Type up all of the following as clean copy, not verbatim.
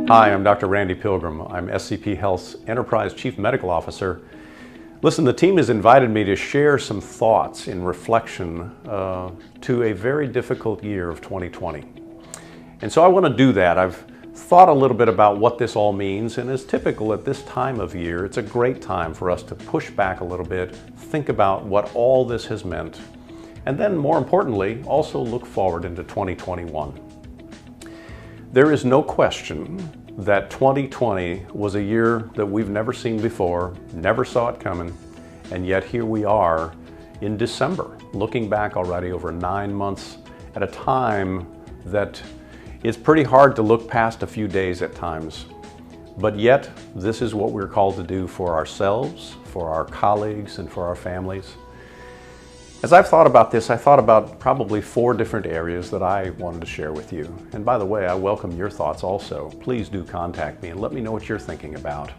Hi, I'm Dr. Randy Pilgrim. I'm SCP Health's Enterprise Chief Medical Officer. Listen, the team has invited me to share some thoughts in reflection to a very difficult year of 2020. And so I want to do that. I've thought a little bit about what this all means, and as typical at this time of year, it's a great time for us to push back a little bit, think about what all this has meant, and then more importantly, also look forward into 2021. There is no question that 2020 was a year that we've never seen before, never saw it coming, and yet here we are in December, looking back already over 9 months at a time that it's pretty hard to look past a few days at times. But yet, this is what we're called to do for ourselves, for our colleagues, and for our families. As I've thought about this, I thought about probably 4 different areas that I wanted to share with you. And by the way, I welcome your thoughts also. Please do contact me and let me know what you're thinking about.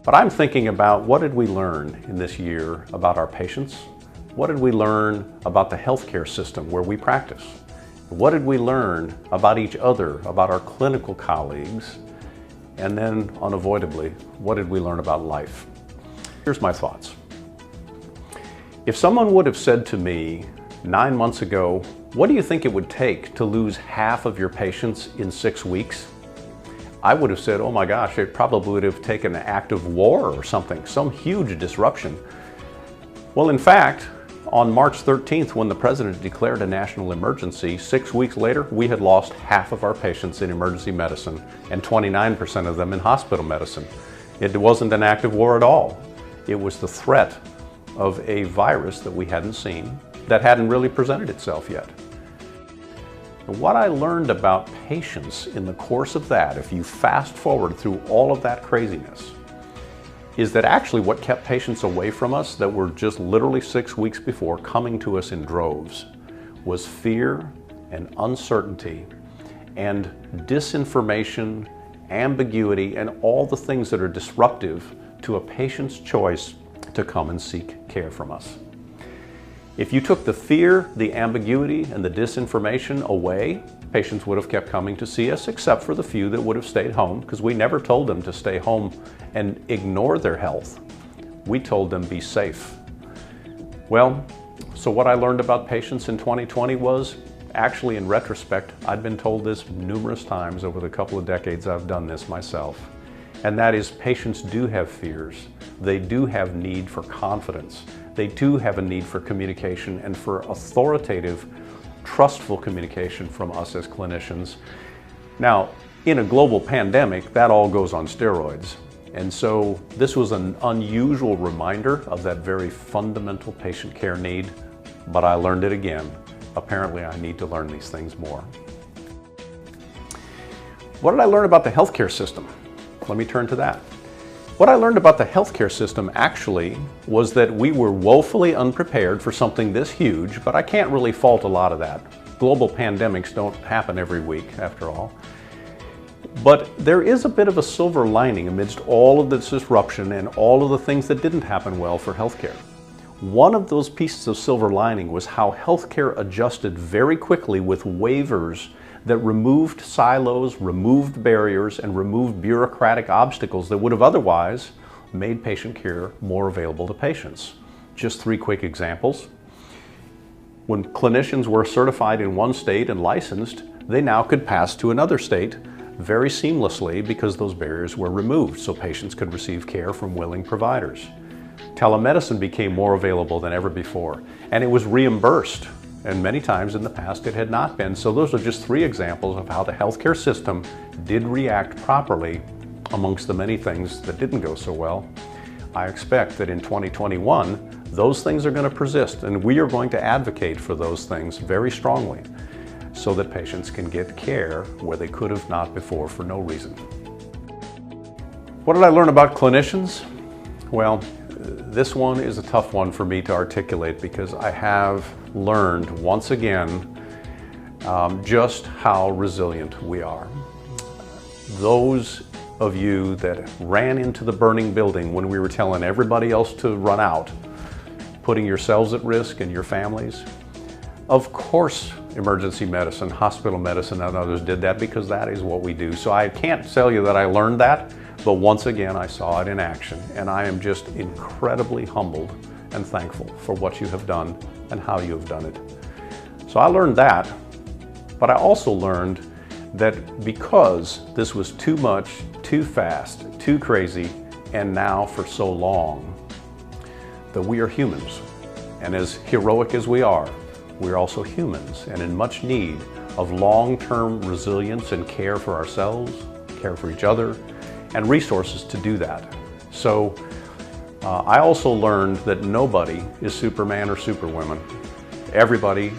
But I'm thinking about, what did we learn in this year about our patients? What did we learn about the healthcare system where we practice? What did we learn about each other, about our clinical colleagues? And then, unavoidably, what did we learn about life? Here's my thoughts. If someone would have said to me 9 months ago, what do you think it would take to lose half of your patients in 6 weeks? I would have said, oh my gosh, it probably would have taken an act of war or something, some huge disruption. Well, in fact, on March 13th, when the President declared a national emergency, 6 weeks later, we had lost half of our patients in emergency medicine and 29% of them in hospital medicine. It wasn't an act of war at all. It was the threat of a virus that we hadn't seen, that hadn't really presented itself yet. And what I learned about patience in the course of that, if you fast forward through all of that craziness, is that actually what kept patients away from us that were just literally 6 weeks before coming to us in droves was fear and uncertainty and disinformation, ambiguity, and all the things that are disruptive to a patient's choice to come and seek care from us. If you took the fear, the ambiguity, and the disinformation away, patients would have kept coming to see us, except for the few that would have stayed home, because we never told them to stay home and ignore their health. We told them be safe. Well, so what I learned about patients in 2020 was, actually in retrospect, I'd been told this numerous times over the couple of decades I've done this myself. And that is, patients do have fears. They do have need for confidence. They do have a need for communication and for authoritative, trustful communication from us as clinicians. Now, in a global pandemic, that all goes on steroids. And so this was an unusual reminder of that very fundamental patient care need, but I learned it again. Apparently, I need to learn these things more. What did I learn about the healthcare system? Let me turn to that. What I learned about the healthcare system actually was that we were woefully unprepared for something this huge, but I can't really fault a lot of that. Global pandemics don't happen every week, after all. But there is a bit of a silver lining amidst all of this disruption and all of the things that didn't happen well for healthcare. One of those pieces of silver lining was how healthcare adjusted very quickly with waivers that removed silos, removed barriers, and removed bureaucratic obstacles that would have otherwise made patient care more available to patients. Just 3 quick examples. When clinicians were certified in one state and licensed, they now could pass to another state very seamlessly because those barriers were removed so patients could receive care from willing providers. Telemedicine became more available than ever before, and it was reimbursed. And many times in the past it had not been. So those are just 3 examples of how the healthcare system did react properly amongst the many things that didn't go so well. I expect that in 2021, those things are going to persist, and we are going to advocate for those things very strongly so that patients can get care where they could have not before for no reason. What did I learn about clinicians? Well, this one is a tough one for me to articulate because I have learned once again just how resilient we are. Those of you that ran into the burning building when we were telling everybody else to run out, putting yourselves at risk and your families, of course emergency medicine, hospital medicine, and others did that because that is what we do. So I can't tell you that I learned that, but once again I saw it in action, and I am just incredibly humbled and thankful for what you have done and how you have done it. So I learned that, but I also learned that because this was too much, too fast, too crazy, and now for so long, that we are humans. And as heroic as we are, we're also humans and in much need of long-term resilience and care for ourselves, care for each other, and resources to do that. So I also learned that nobody is Superman or Superwoman. Everybody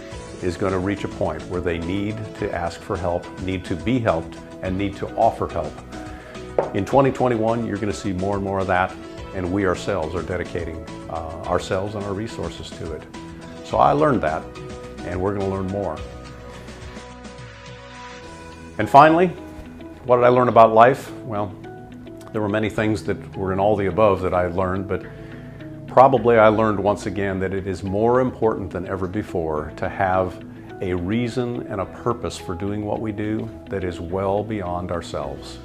is going to reach a point where they need to ask for help, need to be helped, and need to offer help. In 2021, you're going to see more and more of that, and we ourselves are dedicating ourselves and our resources to it. So I learned that, and we're going to learn more. And finally, what did I learn about life? Well, there were many things that were in all the above that I learned, but probably I learned once again that it is more important than ever before to have a reason and a purpose for doing what we do that is well beyond ourselves.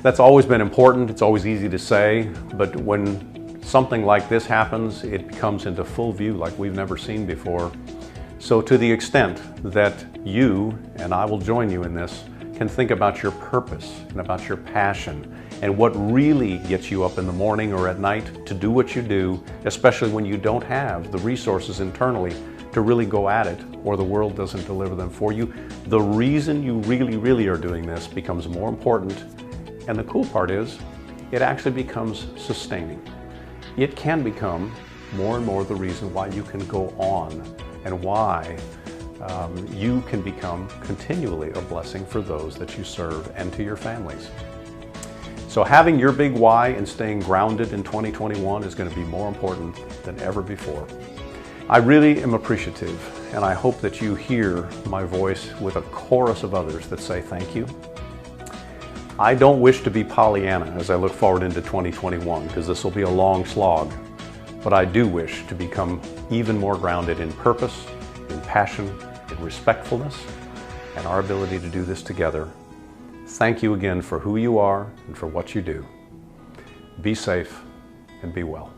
That's always been important. It's always easy to say, but when something like this happens, it comes into full view like we've never seen before. So to the extent that you, and I will join you in this, can think about your purpose and about your passion and what really gets you up in the morning or at night to do what you do, especially when you don't have the resources internally to really go at it or the world doesn't deliver them for you, the reason you really are doing this becomes more important. And the cool part is, it actually becomes sustaining. It can become more and more the reason why you can go on and why you can become continually a blessing for those that you serve and to your families. So having your big why and staying grounded in 2021 is going to be more important than ever before. I really am appreciative, and I hope that you hear my voice with a chorus of others that say thank you. I don't wish to be Pollyanna as I look forward into 2021, because this will be a long slog, but I do wish to become even more grounded in purpose, in passion, in respectfulness, and our ability to do this together. Thank you again for who you are and for what you do. Be safe and be well.